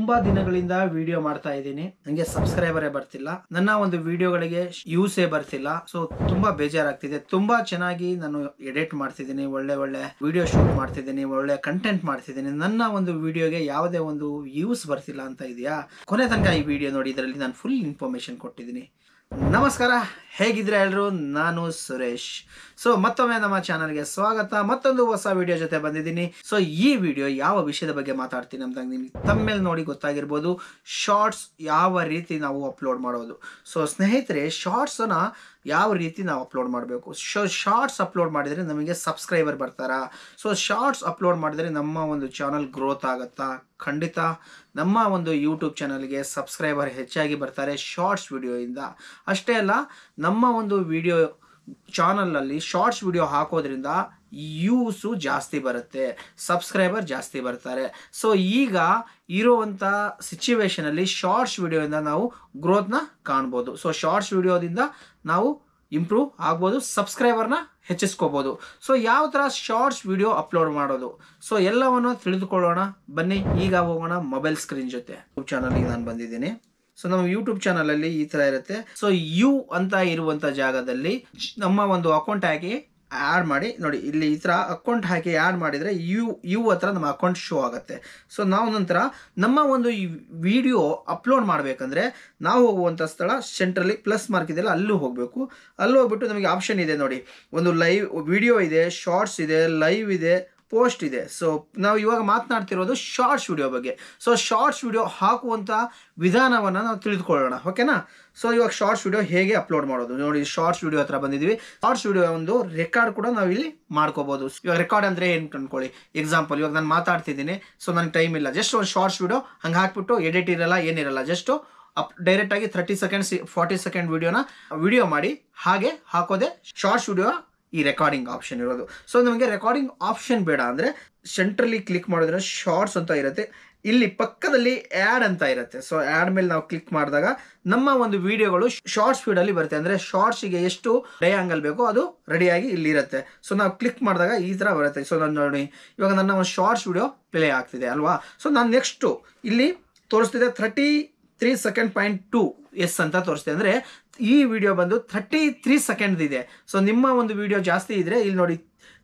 ತುಂಬಾ ದಿನಗಳಿಂದ ವಿಡಿಯೋ ಮಾಡ್ತಾ ಇದ್ದೀನಿ, ನನಗೆ ಸಬ್ಸ್ಕ್ರೈಬರೇ ಬರ್ತಿಲ್ಲ, ನನ್ನ ಒಂದು ವಿಡಿಯೋಗಳಿಗೆ ಯೂಸೇ ಬರ್ತಿಲ್ಲ. ಸೊ ತುಂಬಾ ಬೇಜಾರಾಗ್ತಿದೆ. ತುಂಬಾ ಚೆನ್ನಾಗಿ ನಾನು ಎಡಿಟ್ ಮಾಡ್ತಿದ್ದೀನಿ, ಒಳ್ಳೆ ವಿಡಿಯೋ ಶೂಟ್ ಮಾಡ್ತಿದ್ದೀನಿ, ಒಳ್ಳೆ ಕಂಟೆಂಟ್ ಮಾಡ್ತಿದ್ದೀನಿ. ನನ್ನ ಒಂದು ವಿಡಿಯೋಗೆ ಯಾವುದೇ ಒಂದು ಯೂಸ್ ಬರ್ತಿಲ್ಲ ಅಂತ ಇದೆಯಾ? ಕೊನೆ ತನಕ ಈ ವಿಡಿಯೋ ನೋಡಿ, ಇದರಲ್ಲಿ ನಾನು ಫುಲ್ ಇನ್ಫಾರ್ಮೇಶನ್ ಕೊಟ್ಟಿದ್ದೀನಿ. ನಮಸ್ಕಾರ, ಹೇಗಿದ್ರೆ ಎಲ್ಲರೂ? ನಾನು ಸುರೇಶ್. ಸೊ ಮತ್ತೊಮ್ಮೆ ನಮ್ಮ ಚಾನಲ್ಗೆ ಸ್ವಾಗತ. ಮತ್ತೊಂದು ಹೊಸ ವಿಡಿಯೋ ಜೊತೆ ಬಂದಿದ್ದೀನಿ. ಸೊ ಈ ವಿಡಿಯೋ ಯಾವ ವಿಷಯದ ಬಗ್ಗೆ ಮಾತಾಡ್ತೀನಿ ಅಂತ ನಿಮ್ಗೆ ತಮ್ಮೇಲೆ ನೋಡಿ ಗೊತ್ತಾಗಿರ್ಬೋದು. ಶಾರ್ಟ್ಸ್ ಯಾವ ರೀತಿ ನಾವು ಅಪ್ಲೋಡ್ ಮಾಡೋದು. ಸೊ ಸ್ನೇಹಿತರೆ, ಶಾರ್ಟ್ಸನ್ನ ಯಾವ ರೀತಿ ನಾವು ಅಪ್ಲೋಡ್ ಮಾಡಬೇಕು. ಶಾರ್ಟ್ಸ್ ಅಪ್ಲೋಡ್ ಮಾಡಿದರೆ ನಮಗೆ ಸಬ್ಸ್ಕ್ರೈಬರ್ ಬರ್ತಾರಾ? ಸೊ ಶಾರ್ಟ್ಸ್ ಅಪ್ಲೋಡ್ ಮಾಡಿದರೆ ನಮ್ಮ ಒಂದು ಚಾನಲ್ ಗ್ರೋತ್ ಆಗುತ್ತಾ? ಖಂಡಿತ ನಮ್ಮ ಒಂದು ಯೂಟ್ಯೂಬ್ ಚಾನಲ್ಗೆ ಸಬ್ಸ್ಕ್ರೈಬರ್ ಹೆಚ್ಚಾಗಿ ಬರ್ತಾರೆ ಶಾರ್ಟ್ಸ್ ವಿಡಿಯೋಯಿಂದ. ಅಷ್ಟೇ ಅಲ್ಲ, ನಮ್ಮ ಒಂದು ವಿಡಿಯೋ ಚಾನಲಲ್ಲಿ ಶಾರ್ಟ್ಸ್ ವಿಡಿಯೋ ಹಾಕೋದ್ರಿಂದ ಯೂಸು ಜಾಸ್ತಿ ಬರುತ್ತೆ, ಸಬ್ಸ್ಕ್ರೈಬರ್ ಜಾಸ್ತಿ ಬರ್ತಾರೆ. ಸೊ ಈಗ ಇರುವಂಥ ಸಿಚುವೇಶನಲ್ಲಿ ಶಾರ್ಟ್ಸ್ ವಿಡಿಯೋದಿಂದ ನಾವು ಗ್ರೋತ್ನ ಕಾಣ್ಬೋದು. ಸೊ ಶಾರ್ಟ್ಸ್ ವಿಡಿಯೋದಿಂದ ನಾವು ಇಂಪ್ರೂವ್ ಆಗ್ಬೋದು, ಸಬ್ಸ್ಕ್ರೈಬರ್ನ ಹೆಚ್ಚಿಸ್ಕೋಬೋದು. ಸೊ ಯಾವ ಥರ ಶಾರ್ಟ್ಸ್ ವಿಡಿಯೋ ಅಪ್ಲೋಡ್ ಮಾಡೋದು, ಸೊ ಎಲ್ಲವನ್ನು ತಿಳಿದುಕೊಳ್ಳೋಣ ಬನ್ನಿ. ಈಗ ಹೋಗೋಣ ಮೊಬೈಲ್ ಸ್ಕ್ರೀನ್ ಜೊತೆ. ಯೂಟ್ಯೂಬ್ ಚಾನಲ್ಗೆ ನಾನು ಬಂದಿದ್ದೀನಿ. ಸೊ ನಮ್ಮ ಯೂಟ್ಯೂಬ್ ಚಾನಲಲ್ಲಿ ಈ ಥರ ಇರುತ್ತೆ. ಸೊ ಯು ಅಂತ ಇರುವಂಥ ಜಾಗದಲ್ಲಿ ನಮ್ಮ ಒಂದು ಅಕೌಂಟ್ ಹಾಕಿ ಆ್ಯಡ್ ಮಾಡಿ ನೋಡಿ. ಇಲ್ಲಿ ಈ ಥರ ಅಕೌಂಟ್ ಹಾಕಿ ಆ್ಯಡ್ ಮಾಡಿದರೆ ಯು ಹತ್ರ ನಮ್ಮ ಅಕೌಂಟ್ ಶೋ ಆಗುತ್ತೆ. ಸೊ ನಾವು ನಂತರ ನಮ್ಮ ಒಂದು ಈ ವಿಡಿಯೋ ಅಪ್ಲೋಡ್ ಮಾಡಬೇಕಂದ್ರೆ ನಾವು ಹೋಗುವಂಥ ಸ್ಥಳ ಸೆಂಟ್ರಲ್ಲಿ ಪ್ಲಸ್ ಮಾರ್ಕ್ ಇದೆಯಲ್ಲ, ಅಲ್ಲೂ ಹೋಗಬೇಕು. ಅಲ್ಲಿ ಹೋಗ್ಬಿಟ್ಟು ನಮಗೆ ಆಪ್ಷನ್ ಇದೆ ನೋಡಿ, ಒಂದು ಲೈವ್ ವಿಡಿಯೋ ಇದೆ, ಶಾರ್ಟ್ಸ್ ಇದೆ, ಲೈವ್ ಇದೆ, ಪೋಸ್ಟ್ ಇದೆ. ಸೊ ನಾವು ಇವಾಗ ಮಾತನಾಡ್ತಿರೋದು ಶಾರ್ಟ್ಸ್ ವಿಡಿಯೋ ಬಗ್ಗೆ. ಸೊ ಶಾರ್ಟ್ಸ್ ವಿಡಿಯೋ ಹಾಕುವಂಥ ವಿಧಾನವನ್ನು ನಾವು ತಿಳಿದುಕೊಳ್ಳೋಣ, ಓಕೆನಾ? ಸೊ ಇವಾಗ ಶಾರ್ಟ್ಸ್ ವಿಡಿಯೋ ಹೇಗೆ ಅಪ್ಲೋಡ್ ಮಾಡೋದು ನೋಡಿ. ಶಾರ್ಟ್ಸ್ ವಿಡಿಯೋ ಹತ್ರ ಬಂದಿದ್ದೀವಿ. ಶಾರ್ಟ್ಸ್ ವಿಡಿಯೋ ಒಂದು ರೆಕಾರ್ಡ್ ಕೂಡ ನಾವು ಇಲ್ಲಿ ಮಾಡ್ಕೋಬಹುದು. ಇವಾಗ ರೆಕಾರ್ಡ್ ಅಂದರೆ ಏನು ಅನ್ಕೊಳ್ಳಿ, ಎಕ್ಸಾಂಪಲ್ ಇವಾಗ ನಾನು ಮಾತಾಡ್ತಿದ್ದೀನಿ, ಸೊ ನನಗೆ ಟೈಮ್ ಇಲ್ಲ, ಜಸ್ಟ್ ಒಂದು ಶಾರ್ಟ್ಸ್ ವಿಡಿಯೋ ಹಂಗೆ ಹಾಕ್ಬಿಟ್ಟು ಎಡಿಟ್ ಇರಲ್ಲ, ಏನಿರಲ್ಲ, ಜಸ್ಟ್ ಡೈರೆಕ್ಟಾಗಿ 30 ಸೆಕೆಂಡ್ಸ್ 40 ಸೆಕೆಂಡ್ ವಿಡಿಯೋ ಮಾಡಿ ಹಾಗೆ ಹಾಕೋದೆ ಶಾರ್ಟ್ಸ್ ವಿಡಿಯೋ. ಈ ರೆಕಾರ್ಡಿಂಗ್ ಆಪ್ಷನ್ ಇರೋದು. ಸೊ ನಮಗೆ ರೆಕಾರ್ಡಿಂಗ್ ಆಪ್ಷನ್ ಬೇಡ ಅಂದರೆ ಸೆಂಟ್ರಲ್ಲಿ ಕ್ಲಿಕ್ ಮಾಡಿದ್ರೆ ಶಾರ್ಟ್ಸ್ ಅಂತ ಇರುತ್ತೆ, ಇಲ್ಲಿ ಪಕ್ಕದಲ್ಲಿ ಆ್ಯಡ್ ಅಂತ ಇರುತ್ತೆ. ಸೊ ಆ್ಯಡ್ ಮೇಲೆ ನಾವು ಕ್ಲಿಕ್ ಮಾಡಿದಾಗ ನಮ್ಮ ಒಂದು ವಿಡಿಯೋಗಳು ಶಾರ್ಟ್ಸ್ ಫೀಡಲ್ಲಿ ಬರುತ್ತೆ. ಅಂದರೆ ಶಾರ್ಟ್ಸಿಗೆ ಎಷ್ಟು ಡಯಾಂಗಲ್ ಬೇಕೋ ಅದು ರೆಡಿಯಾಗಿ ಇಲ್ಲಿ ಇರುತ್ತೆ. ಸೊ ನಾವು ಕ್ಲಿಕ್ ಮಾಡಿದಾಗ ಈ ಥರ ಬರುತ್ತೆ. ಸೊ ನಾನು ನೋಡಿ, ಇವಾಗ ನನ್ನ ಒಂದು ಶಾರ್ಟ್ಸ್ ವಿಡಿಯೋ ಪ್ಲೇ ಆಗ್ತಿದೆ ಅಲ್ವಾ? ಸೊ ನಾನು ನೆಕ್ಸ್ಟು ಇಲ್ಲಿ ತೋರಿಸ್ತಿದೆ 33 ಸೆಕೆಂಡ್ .2 ಅಂತ ತೋರಿಸ್ತಿದೆ. ಅಂದರೆ ಈ ವಿಡಿಯೋ ಬಂದು 33 ಸೆಕೆಂಡ್ ಇದೆ. ಸೊ ನಿಮ್ಮ ಒಂದು ವಿಡಿಯೋ ಜಾಸ್ತಿ ಇದ್ರೆ ಇಲ್ಲಿ ನೋಡಿ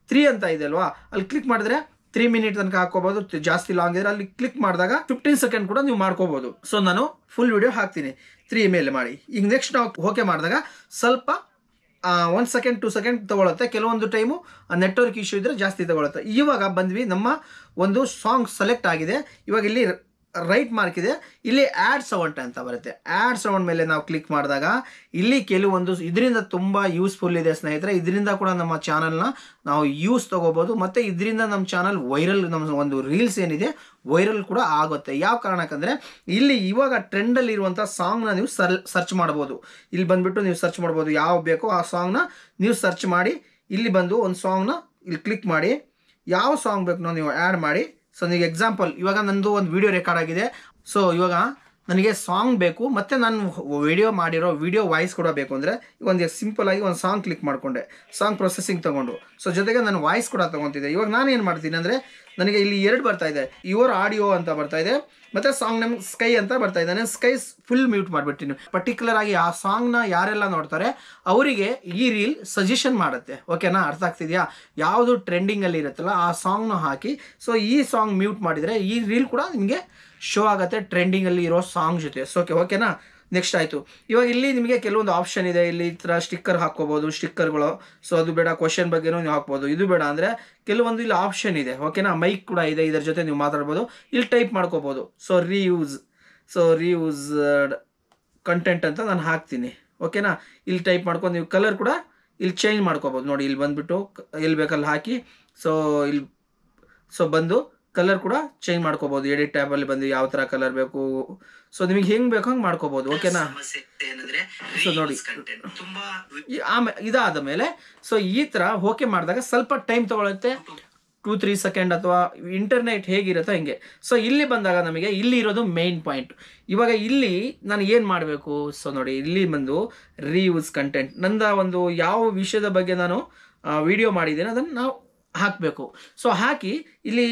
3 ಅಂತ ಇದೆ ಅಲ್ವಾ, ಅಲ್ಲಿ ಕ್ಲಿಕ್ ಮಾಡಿದ್ರೆ 3 ಮಿನಿಟ್ ತನಕ ಹಾಕೋಬಹುದು. ಜಾಸ್ತಿ ಲಾಂಗ್ ಇದ್ರೆ ಅಲ್ಲಿ ಕ್ಲಿಕ್ ಮಾಡಿದಾಗ 15 ಸೆಕೆಂಡ್ ಕೂಡ ನೀವು ಮಾಡ್ಕೋಬಹುದು. ಸೊ ನಾನು ಫುಲ್ ವಿಡಿಯೋ ಹಾಕ್ತೀನಿ 3 ಮೇಲೆ ಮಾಡಿ. ಈಗ ನೆಕ್ಸ್ಟ್ ನಾವು ಓಕೆ ಮಾಡಿದಾಗ ಸ್ವಲ್ಪ 1 ಸೆಕೆಂಡ್ 2 ಸೆಕೆಂಡ್ ತಗೊಳುತ್ತೆ. ಕೆಲವೊಂದು ಟೈಮು ನೆಟ್ವರ್ಕ್ ಇಶ್ಯೂ ಇದ್ರೆ ಜಾಸ್ತಿ ತಗೊಳುತ್ತೆ. ಇವಾಗ ಬಂದ್ವಿ, ನಮ್ಮ ಒಂದು ಸಾಂಗ್ ಸೆಲೆಕ್ಟ್ ಆಗಿದೆ. ಇವಾಗ ಇಲ್ಲಿ ರೈಟ್ ಮಾರ್ಕ್ ಇದೆ, ಇಲ್ಲಿ ಆ್ಯಡ್ ಸೌಂಡ್ ಅಂತ ಬರುತ್ತೆ. ಆ್ಯಡ್ ಸೌಂಡ್ ಮೇಲೆ ನಾವು ಕ್ಲಿಕ್ ಮಾಡಿದಾಗ ಇಲ್ಲಿ ಕೆಲವೊಂದು ಇದರಿಂದ ತುಂಬ ಯೂಸ್ಫುಲ್ ಇದೆ ಸ್ನೇಹಿತರೆ. ಇದರಿಂದ ಕೂಡ ನಮ್ಮ ಚಾನಲ್ನ ನಾವು ಯೂಸ್ ತಗೋಬೋದು, ಮತ್ತು ಇದರಿಂದ ನಮ್ಮ ಚಾನಲ್ ವೈರಲ್, ನಮ್ಮ ಒಂದು ರೀಲ್ಸ್ ಏನಿದೆ ವೈರಲ್ ಕೂಡ ಆಗುತ್ತೆ. ಯಾವ ಕಾರಣಕ್ಕಂದರೆ ಇಲ್ಲಿ ಇವಾಗ ಟ್ರೆಂಡಲ್ಲಿ ಇರುವಂಥ ಸಾಂಗ್ನ ನೀವು ಸರ್ಚ್ ಮಾಡ್ಬೋದು. ಇಲ್ಲಿ ಬಂದುಬಿಟ್ಟು ನೀವು ಸರ್ಚ್ ಮಾಡ್ಬೋದು, ಯಾವ ಬೇಕೋ ಆ ಸಾಂಗ್ನ ನೀವು ಸರ್ಚ್ ಮಾಡಿ ಇಲ್ಲಿ ಬಂದು ಒಂದು ಸಾಂಗ್ನ ಇಲ್ಲಿ ಕ್ಲಿಕ್ ಮಾಡಿ ಯಾವ ಸಾಂಗ್ ಬೇಕು ನೀವು ಆ್ಯಡ್ ಮಾಡಿ. ಸೊ ನೀವು ಎಕ್ಸಾಂಪಲ್ ಇವಾಗ ನಂದು ಒಂದು ವಿಡಿಯೋ ರೆಕಾರ್ಡ್ ಆಗಿದೆ. ಸೊ ಇವಾಗ ನನಗೆ ಸಾಂಗ್ ಬೇಕು, ಮತ್ತು ನಾನು ವಿಡಿಯೋ ಮಾಡಿರೋ ವಿಡಿಯೋ ವಾಯ್ಸ್ ಕೂಡ ಬೇಕು ಅಂದರೆ ಒಂದು ಸಿಂಪಲ್ ಆಗಿ ಒಂದು ಸಾಂಗ್ ಕ್ಲಿಕ್ ಮಾಡಿಕೊಂಡೆ, ಸಾಂಗ್ ಪ್ರೊಸೆಸಿಂಗ್ ತೊಗೊಂಡು, ಸೊ ಜೊತೆಗೆ ನಾನು ವಾಯ್ಸ್ ಕೂಡ ತೊಗೊತಿದ್ದೆ. ಇವಾಗ ನಾನು ಏನು ಮಾಡ್ತೀನಿ ಅಂದರೆ ನನಗೆ ಇಲ್ಲಿ 2 ಬರ್ತಾ ಇದೆ, ಯುವರ್ ಆಡಿಯೋ ಅಂತ ಬರ್ತಾ ಇದೆ, ಮತ್ತು ಸಾಂಗ್ ನೇಮ್ ಸ್ಕೈ ಅಂತ ಬರ್ತಾ ಇದೆ. ನಾನು ಸ್ಕೈ ಫುಲ್ ಮ್ಯೂಟ್ ಮಾಡಿಬಿಡ್ತೀನಿ. ಪರ್ಟಿಕ್ಯುಲರ್ ಆಗಿ ಆ ಸಾಂಗ್ನ ಯಾರೆಲ್ಲ ನೋಡ್ತಾರೆ ಅವರಿಗೆ ಈ ರೀಲ್ ಸಜೆಷನ್ ಮಾಡುತ್ತೆ, ಓಕೆನಾ? ಅರ್ಥ ಆಗ್ತಿದೆಯಾ? ಯಾವುದು ಟ್ರೆಂಡಿಂಗಲ್ಲಿ ಇರುತ್ತಲ್ಲ ಆ ಸಾಂಗ್ನ ಹಾಕಿ, ಸೊ ಈ ಸಾಂಗ್ ಮ್ಯೂಟ್ ಮಾಡಿದರೆ ಈ ರೀಲ್ ಕೂಡ ನಿಮಗೆ ಶೋ ಆಗುತ್ತೆ ಟ್ರೆಂಡಿಂಗಲ್ಲಿ ಇರೋ ಸಾಂಗ್ ಜೊತೆ. ಸೊ ಓಕೆನಾ? ನೆಕ್ಸ್ಟ್ ಆಯಿತು. ಇವಾಗ ಇಲ್ಲಿ ನಿಮಗೆ ಕೆಲವೊಂದು ಆಪ್ಷನ್ ಇದೆ. ಇಲ್ಲಿ ಈ ಥರ ಸ್ಟಿಕ್ಕರ್ ಹಾಕ್ಕೋಬೋದು, ಸ್ಟಿಕ್ಕರ್ಗಳು. ಸೊ ಅದು ಬೇಡ, ಕ್ವಶನ್ ಬಗ್ಗೆನೂ ನೀವು ಹಾಕ್ಬೋದು. ಇದು ಬೇಡ ಅಂದರೆ ಕೆಲವೊಂದು ಇಲ್ಲಿ ಆಪ್ಷನ್ ಇದೆ, ಓಕೆನಾ? ಮೈಕ್ ಕೂಡ ಇದೆ, ಇದರ ಜೊತೆ ನೀವು ಮಾತಾಡ್ಬೋದು. ಇಲ್ಲಿ ಟೈಪ್ ಮಾಡ್ಕೋಬೋದು. ಸೊ ರೀಯೂಸ್ಡ್ ಕಂಟೆಂಟ್ ಅಂತ ನಾನು ಹಾಕ್ತೀನಿ, ಓಕೆನಾ? ಇಲ್ಲಿ ಟೈಪ್ ಮಾಡ್ಕೊಂಡು ನೀವು ಕಲರ್ ಕೂಡ ಇಲ್ಲಿ ಚೇಂಜ್ ಮಾಡ್ಕೋಬೋದು. ನೋಡಿ ಇಲ್ಲಿ ಬಂದುಬಿಟ್ಟು ಎಲ್ಲಿ ಬೇಕಲ್ಲಿ ಹಾಕಿ, ಸೊ ಬಂದು ಕಲರ್ ಕೂಡ ಚೇಂಜ್ ಮಾಡ್ಕೋಬಹುದು. ಎಡಿಟ್ ಟ್ಯಾಬಲ್ಲಿ ಬಂದು ಯಾವ ಥರ ಕಲರ್ ಬೇಕು, ಸೊ ನಿಮಗೆ ಹೆಂಗೆ ಬೇಕು ಹಂಗೆ ಮಾಡ್ಕೋಬಹುದು, ಓಕೆನಾ? ಸೊ ನೋಡಿ, ಆಮೇಲೆ ಇದಾದ ಮೇಲೆ ಸೊ ಈ ಥರ ಓಕೆ ಮಾಡಿದಾಗ ಸ್ವಲ್ಪ ಟೈಮ್ ತಗೊಳುತ್ತೆ, 2-3 ಸೆಕೆಂಡ್ ಅಥವಾ ಇಂಟರ್ನೆಟ್ ಹೇಗಿರುತ್ತೋ ಹಿಂಗೆ. ಸೊ ಇಲ್ಲಿ ಬಂದಾಗ ನಮಗೆ ಇಲ್ಲಿ ಇರೋದು ಮೇನ್ ಪಾಯಿಂಟ್. ಇವಾಗ ಇಲ್ಲಿ ನಾನು ಏನು ಮಾಡಬೇಕು, ಸೊ ನೋಡಿ ಇಲ್ಲಿ ಬಂದು ರೀಯೂಸ್ ಕಂಟೆಂಟ್, ನಂದ ಒಂದು ಯಾವ ವಿಷಯದ ಬಗ್ಗೆ ನಾನು ವಿಡಿಯೋ ಮಾಡಿದ್ದೀನಿ ಅದನ್ನು ನಾವು ಹಾಕಬೇಕು. ಸೊ ಹಾಕಿ ಇಲ್ಲಿ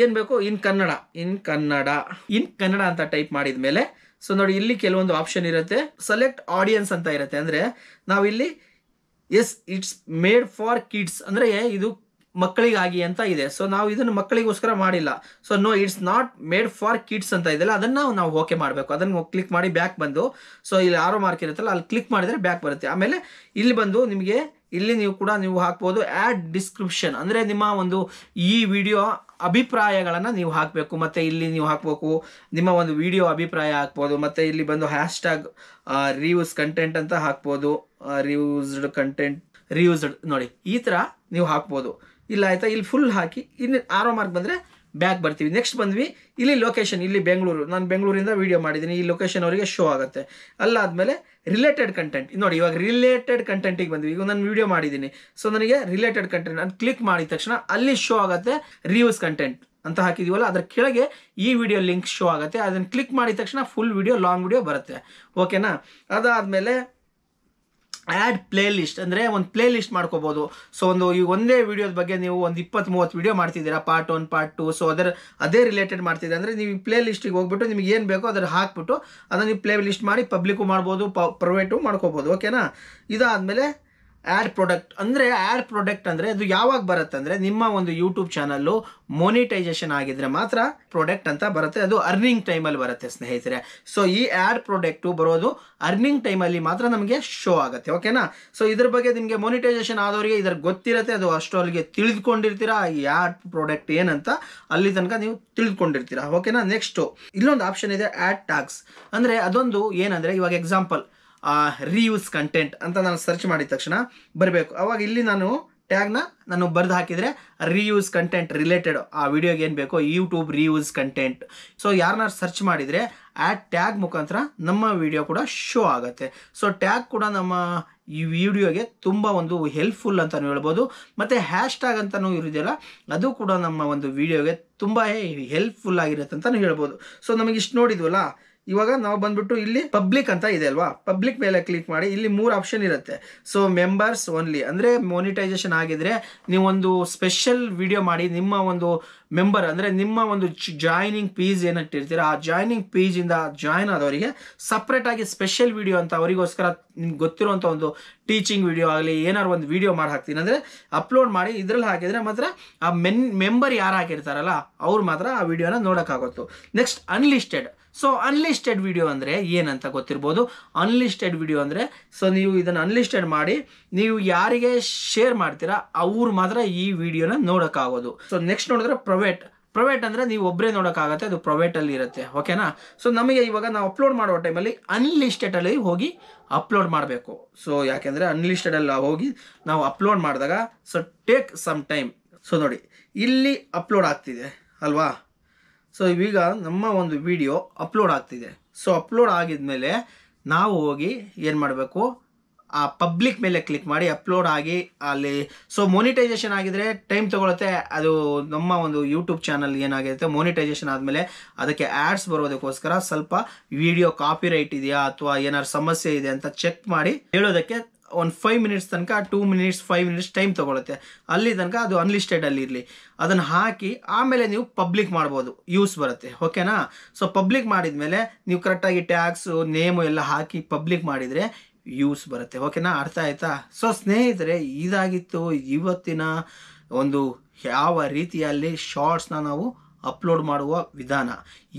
ಏನು ಬೇಕು, ಇನ್ ಕನ್ನಡ ಅಂತ ಟೈಪ್ ಮಾಡಿದ ಮೇಲೆ ಸೊ ನೋಡಿ ಇಲ್ಲಿ ಕೆಲವೊಂದು ಆಪ್ಷನ್ ಇರುತ್ತೆ. ಸೆಲೆಕ್ಟ್ ಆಡಿಯನ್ಸ್ ಅಂತ ಇರುತ್ತೆ. ಅಂದರೆ ನಾವಿಲ್ಲಿ yes it's made for kids ಅಂದರೆ ಇದು ಮಕ್ಕಳಿಗಾಗಿ ಅಂತ ಇದೆ. ಸೊ ನಾವು ಇದನ್ನು ಮಕ್ಕಳಿಗೋಸ್ಕರ ಮಾಡಿಲ್ಲ. So no it's not made for kids ಅಂತ ಇದೆಯಲ್ಲ, ಅದನ್ನು ನಾವು ಓಕೆ ಮಾಡಬೇಕು. ಅದನ್ನು ಕ್ಲಿಕ್ ಮಾಡಿ ಬ್ಯಾಕ್ ಬಂದು ಸೊ ಇಲ್ಲಿ ಆರೋ ಮಾರ್ಕ್ ಇರುತ್ತಲ್ಲ ಅಲ್ಲಿ ಕ್ಲಿಕ್ ಮಾಡಿದರೆ ಬ್ಯಾಕ್ ಬರುತ್ತೆ. ಆಮೇಲೆ ಇಲ್ಲಿ ಬಂದು ನಿಮಗೆ ಇಲ್ಲಿ ನೀವು ಹಾಕ್ಬೋದು ಆ್ಯಡ್ ಡಿಸ್ಕ್ರಿಪ್ಷನ್, ಅಂದರೆ ನಿಮ್ಮ ಒಂದು ಈ ವಿಡಿಯೋ ಅಭಿಪ್ರಾಯಗಳನ್ನು ನೀವು ಹಾಕಬೇಕು. ಮತ್ತು ಇಲ್ಲಿ ನೀವು ಹಾಕಬೇಕು ನಿಮ್ಮ ಒಂದು ವಿಡಿಯೋ ಅಭಿಪ್ರಾಯ ಹಾಕ್ಬೋದು. ಮತ್ತು ಇಲ್ಲಿ ಬಂದು ಹ್ಯಾಶ್ಟ್ಯಾಗ್ ರಿಯೂಸ್ ಕಂಟೆಂಟ್ ಅಂತ ಹಾಕ್ಬೋದು. ರಿಯೂಸ್ಡ್ ನೋಡಿ ಈ ಥರ ನೀವು ಹಾಕ್ಬೋದು. ಇಲ್ಲ ಆಯಿತಾ, ಇಲ್ಲಿ ಫುಲ್ ಹಾಕಿ ಇನ್ನು ಆರೋ ಮಾರ್ಕ್ ಬಂದರೆ ಬ್ಯಾಕ್ ಬರ್ತೀವಿ. ನೆಕ್ಸ್ಟ್ ಬಂದ್ವಿ ಇಲ್ಲಿ ಲೊಕೇಶನ್, ಇಲ್ಲಿ ಬೆಂಗಳೂರು, ನಾನು ಬೆಂಗಳೂರಿಂದ ವೀಡಿಯೋ ಮಾಡಿದ್ದೀನಿ, ಈ ಲೊಕೇಶನ್ ಅವರಿಗೆ ಶೋ ಆಗುತ್ತೆ. ಅಲ್ಲಾದಮೇಲೆ ರಿಲೇಟೆಡ್ ಕಂಟೆಂಟ್ ನೋಡಿ, ಇವಾಗ ರಿಲೇಟೆಡ್ ಕಂಟೆಂಟಿಗೆ ಬಂದ್ವಿ. ಈಗ ನಾನು ವೀಡಿಯೋ ಮಾಡಿದ್ದೀನಿ, ಸೊ ನನಗೆ ರಿಲೇಟೆಡ್ ಕಂಟೆಂಟ್ ನಾನು ಕ್ಲಿಕ್ ಮಾಡಿದ ತಕ್ಷಣ ಅಲ್ಲಿ ಶೋ ಆಗುತ್ತೆ ರಿವ್ಯೂಸ್ ಕಂಟೆಂಟ್ ಅಂತ ಹಾಕಿದೀವಲ್ಲ, ಅದ್ರ ಕೆಳಗೆ ಈ ವಿಡಿಯೋ ಲಿಂಕ್ ಶೋ ಆಗುತ್ತೆ. ಅದನ್ನು ಕ್ಲಿಕ್ ಮಾಡಿದ ತಕ್ಷಣ ಫುಲ್ ವಿಡಿಯೋ ಲಾಂಗ್ ವಿಡಿಯೋ ಬರುತ್ತೆ. ಓಕೆನಾ? ಅದಾದಮೇಲೆ ಆ್ಯಡ್ ಪ್ಲೇ ಲಿಸ್ಟ್, ಅಂದರೆ ಒಂದು ಪ್ಲೇ ಲಿಸ್ಟ್ ಮಾಡ್ಕೋಬೋದು. ಸೊ ಈ ಒಂದೇ ವಿಡಿಯೋದ ಬಗ್ಗೆ ನೀವು ಒಂದು 20-30 ವಿಡಿಯೋ ಮಾಡ್ತಿದ್ದೀರಾ, ಪಾರ್ಟ್ 1 ಪಾರ್ಟ್ 2, ಸೊ ಅದೇ ರಿಲೇಟೆಡ್ ಮಾಡ್ತಿದ್ದೀರಾ ಅಂದರೆ ನೀವು ಪ್ಲೇ ಲಿಸ್ಟಿಗೆ ಹೋಗ್ಬಿಟ್ಟು ನಿಮ್ಗೆ ಏನು ಬೇಕೋ ಅದನ್ನು ಹಾಕ್ಬಿಟ್ಟು ಅದನ್ನು ನೀವು ಪ್ಲೇ ಲಿಸ್ಟ್ ಮಾಡಿ ಪಬ್ಲಿಕ್ಕು ಮಾಡ್ಬೋದು, ಪ್ರೈವೇಟು ಮಾಡ್ಕೋಬೋದು. ಓಕೆನಾ? ಇದಾದಮೇಲೆ ಆ್ಯಡ್ ಪ್ರಾಡಕ್ಟ್ ಅಂದರೆ ಅದು ಯಾವಾಗ ಬರುತ್ತೆ ಅಂದರೆ ನಿಮ್ಮ ಒಂದು ಯೂಟ್ಯೂಬ್ ಚಾನಲ್ಲು ಮೊನಿಟೈಸೇಷನ್ ಆಗಿದ್ರೆ ಮಾತ್ರ ಪ್ರಾಡಕ್ಟ್ ಅಂತ ಬರುತ್ತೆ. ಅದು ಅರ್ನಿಂಗ್ ಟೈಮಲ್ಲಿ ಬರುತ್ತೆ ಸ್ನೇಹಿತರೆ. ಸೊ ಈ ಆ್ಯಡ್ ಪ್ರಾಡಕ್ಟು ಬರೋದು ಅರ್ನಿಂಗ್ ಟೈಮಲ್ಲಿ ಮಾತ್ರ ನಮಗೆ ಶೋ ಆಗುತ್ತೆ. ಓಕೆನಾ? ಸೊ ಇದ್ರ ಬಗ್ಗೆ ನಿಮಗೆ ಮೊನಿಟೈಸೇಷನ್ ಆದವರಿಗೆ ಇದ್ರ ಗೊತ್ತಿರುತ್ತೆ, ಅದು ಅಷ್ಟು ಅಲ್ಲಿಗೆ ತಿಳಿದುಕೊಂಡಿರ್ತೀರಾ ಈ ಆ್ಯಡ್ ಪ್ರಾಡಕ್ಟ್ ಏನಂತ ಅಲ್ಲಿ ತನಕ ನೀವು ತಿಳಿದುಕೊಂಡಿರ್ತೀರಾ. ಓಕೆನಾ? ನೆಕ್ಸ್ಟು ಇಲ್ಲೊಂದು ಆಪ್ಷನ್ ಇದೆ ಆ್ಯಡ್ ಟ್ಯಾಗ್ಸ್. ಅಂದರೆ ಅದೊಂದು ಏನಂದರೆ ಇವಾಗ ಎಕ್ಸಾಂಪಲ್ ರಿಯೂಸ್ ಕಂಟೆಂಟ್ ಅಂತ ನಾನು ಸರ್ಚ್ ಮಾಡಿದ ತಕ್ಷಣ ಬರಬೇಕು. ಅವಾಗ ಇಲ್ಲಿ ನಾನು ಬರೆದು ಹಾಕಿದರೆ ರಿಯೂಸ್ ಕಂಟೆಂಟ್ ರಿಲೇಟೆಡ್ ಆ ವಿಡಿಯೋಗೆ ಏನು ಬೇಕೋ ಯೂಟ್ಯೂಬ್ ರಿಯೂಸ್ ಕಂಟೆಂಟ್. ಸೊ ಯಾರನ್ನ ಸರ್ಚ್ ಮಾಡಿದರೆ ಆ್ಯಡ್ ಟ್ಯಾಗ್ ಮುಖಾಂತರ ನಮ್ಮ ವಿಡಿಯೋ ಕೂಡ ಶೋ ಆಗುತ್ತೆ. ಸೊ ಟ್ಯಾಗ್ ಕೂಡ ನಮ್ಮ ಈ ವಿಡಿಯೋಗೆ ತುಂಬ ಒಂದು ಹೆಲ್ಪ್ಫುಲ್ ಅಂತಲೂ ಹೇಳ್ಬೋದು. ಮತ್ತು ಹ್ಯಾಶ್ಟ್ಯಾಗ್ ಅಂತಲೂ ಇರೋದಿಲ್ಲ, ಅದು ಕೂಡ ನಮ್ಮ ಒಂದು ವಿಡಿಯೋಗೆ ತುಂಬ ಹೆಲ್ಪ್ಫುಲ್ ಆಗಿರುತ್ತೆ ಅಂತಲೂ ಹೇಳ್ಬೋದು. ಸೊ ನಮಗೆ ಇಷ್ಟು ನೋಡಿದ್ವಲ್ಲ, ಇವಾಗ ನಾವು ಬಂದ್ಬಿಟ್ಟು ಇಲ್ಲಿ ಪಬ್ಲಿಕ್ ಅಂತ ಇದೆ ಅಲ್ವಾ, ಪಬ್ಲಿಕ್ ಮೇಲೆ ಕ್ಲಿಕ್ ಮಾಡಿ ಇಲ್ಲಿ 3 ಆಪ್ಷನ್ ಇರುತ್ತೆ. ಸೊ ಮೆಂಬರ್ಸ್ ಓನ್ಲಿ ಅಂದರೆ ಮೊನಿಟೈಸೇಷನ್ ಆಗಿದ್ರೆ ನೀವೊಂದು ಸ್ಪೆಷಲ್ ವಿಡಿಯೋ ಮಾಡಿ ನಿಮ್ಮ ಒಂದು ಮೆಂಬರ್ ಅಂದರೆ ನಿಮ್ಮ ಒಂದು ಜಾಯ್ನಿಂಗ್ ಪೇಜ್ ಏನಿಟ್ಟಿರ್ತೀರ ಆ ಜಾಯ್ನಿಂಗ್ ಪೇಜಿಂದ ಜಾಯ್ನ್ ಆದವರಿಗೆ ಸಪ್ರೇಟಾಗಿ ಸ್ಪೆಷಲ್ ವಿಡಿಯೋ ಅಂತ ಅವರಿಗೋಸ್ಕರ ನಿಮ್ಗೆ ಗೊತ್ತಿರುವಂಥ ಒಂದು ಟೀಚಿಂಗ್ ವಿಡಿಯೋ ಆಗಲಿ ಏನಾದ್ರು ಒಂದು ವಿಡಿಯೋ ಮಾಡಿ ಹಾಕ್ತೀನಿ ಅಂದರೆ ಅಪ್ಲೋಡ್ ಮಾಡಿ ಇದರಲ್ಲಿ ಹಾಕಿದರೆ ಮಾತ್ರ ಆ ಮೆಂಬರ್ ಯಾರು ಹಾಕಿರ್ತಾರಲ್ಲ ಅವ್ರು ಮಾತ್ರ ಆ ವಿಡಿಯೋನ ನೋಡೋಕ್ಕಾಗುತ್ತೋ. Next unlisted. So unlisted video ಅಂದರೆ ಏನಂತ ಗೊತ್ತಿರ್ಬೋದು. ಅನ್ಲಿಸ್ಟೆಡ್ ವಿಡಿಯೋ ಅಂದರೆ ಸೊ ನೀವು ಇದನ್ನು ಅನ್ಲಿಸ್ಟೆಡ್ ಮಾಡಿ ನೀವು ಯಾರಿಗೆ ಶೇರ್ ಮಾಡ್ತೀರಾ ಅವ್ರು ಮಾತ್ರ ಈ ವಿಡಿಯೋನ ನೋಡೋಕ್ಕಾಗೋದು. ಸೊ ನೆಕ್ಸ್ಟ್ ನೋಡಿದ್ರೆ ಪ್ರೈವೇಟ್ ಅಂದರೆ ನೀವು ಒಬ್ಬರೇ ನೋಡೋಕ್ಕಾಗತ್ತೆ, ಅದು ಪ್ರೈವೇಟಲ್ಲಿ ಇರುತ್ತೆ. ಓಕೆನಾ? ಸೊ ನಮಗೆ ಇವಾಗ ನಾವು ಅಪ್ಲೋಡ್ ಮಾಡುವ ಟೈಮಲ್ಲಿ ಅನ್ಲಿಸ್ಟೆಡಲ್ಲಿ ಹೋಗಿ ಅಪ್ಲೋಡ್ ಮಾಡಬೇಕು. ಸೊ ಯಾಕೆಂದರೆ ಅನ್ಲಿಸ್ಟೆಡಲ್ಲಿ ಹೋಗಿ ನಾವು ಅಪ್ಲೋಡ್ ಮಾಡಿದಾಗ so take some time. So ನೋಡಿ ಇಲ್ಲಿ ಅಪ್ಲೋಡ್ ಆಗ್ತಿದೆ ಅಲ್ವಾ. ಸೊ ಈಗ ನಮ್ಮ ಒಂದು ವಿಡಿಯೋ ಅಪ್ಲೋಡ್ ಆಗ್ತಿದೆ. ಸೊ ಅಪ್ಲೋಡ್ ಆಗಿದ್ಮೇಲೆ ನಾವು ಹೋಗಿ ಏನು ಮಾಡಬೇಕು, ಆ ಪಬ್ಲಿಕ್ ಮೇಲೆ ಕ್ಲಿಕ್ ಮಾಡಿ ಅಪ್ಲೋಡ್ ಆಗಿ ಅಲ್ಲಿ ಸೊ ಮೊನಿಟೈಸೇಷನ್ ಆಗಿದ್ರೆ ಟೈಮ್ ತೊಗೊಳುತ್ತೆ. ಅದು ನಮ್ಮ ಒಂದು ಯೂಟ್ಯೂಬ್ ಚಾನಲ್ ಏನಾಗಿರುತ್ತೆ ಮೊನಿಟೈಸೇಷನ್ ಆದಮೇಲೆ ಅದಕ್ಕೆ ಆ್ಯಡ್ಸ್ ಬರೋದಕ್ಕೋಸ್ಕರ ಸ್ವಲ್ಪ ವಿಡಿಯೋ ಕಾಪಿರೈಟ್ ಇದೆಯಾ ಅಥವಾ ಏನಾದ್ರು ಸಮಸ್ಯೆ ಇದೆ ಅಂತ ಚೆಕ್ ಮಾಡಿ ಹೇಳೋದಕ್ಕೆ ಒಂದು 5 ಮಿನಿಟ್ಸ್ ತನಕ 2 ಮಿನಿಟ್ಸ್ 5 ಮಿನಿಟ್ಸ್ ಟೈಮ್ ತೊಗೊಳುತ್ತೆ. ಅಲ್ಲಿ ತನಕ ಅದು ಅನ್ಲಿಸ್ಟೆಡಲ್ಲಿ ಇರಲಿ. ಅದನ್ನು ಹಾಕಿ ಆಮೇಲೆ ನೀವು ಪಬ್ಲಿಕ್ ಮಾಡ್ಬೋದು, ಯೂಸ್ ಬರುತ್ತೆ. ಓಕೆನಾ? ಸೊ ಪಬ್ಲಿಕ್ ಮಾಡಿದ ಮೇಲೆ ನೀವು ಕರೆಕ್ಟಾಗಿ ಟ್ಯಾಗ್ಸು ನೇಮು ಎಲ್ಲ ಹಾಕಿ ಪಬ್ಲಿಕ್ ಮಾಡಿದರೆ ಯೂಸ್ ಬರುತ್ತೆ. ಓಕೆನಾ? ಅರ್ಥ ಆಯ್ತಾ? ಸೊ ಸ್ನೇಹಿತರೆ, ಇದಾಗಿತ್ತು ಇವತ್ತಿನ ಒಂದು ಯಾವ ರೀತಿಯಲ್ಲಿ ಶಾರ್ಟ್ಸ್ನ ನಾವು ಅಪ್ಲೋಡ್ ಮಾಡುವ ವಿಧಾನ.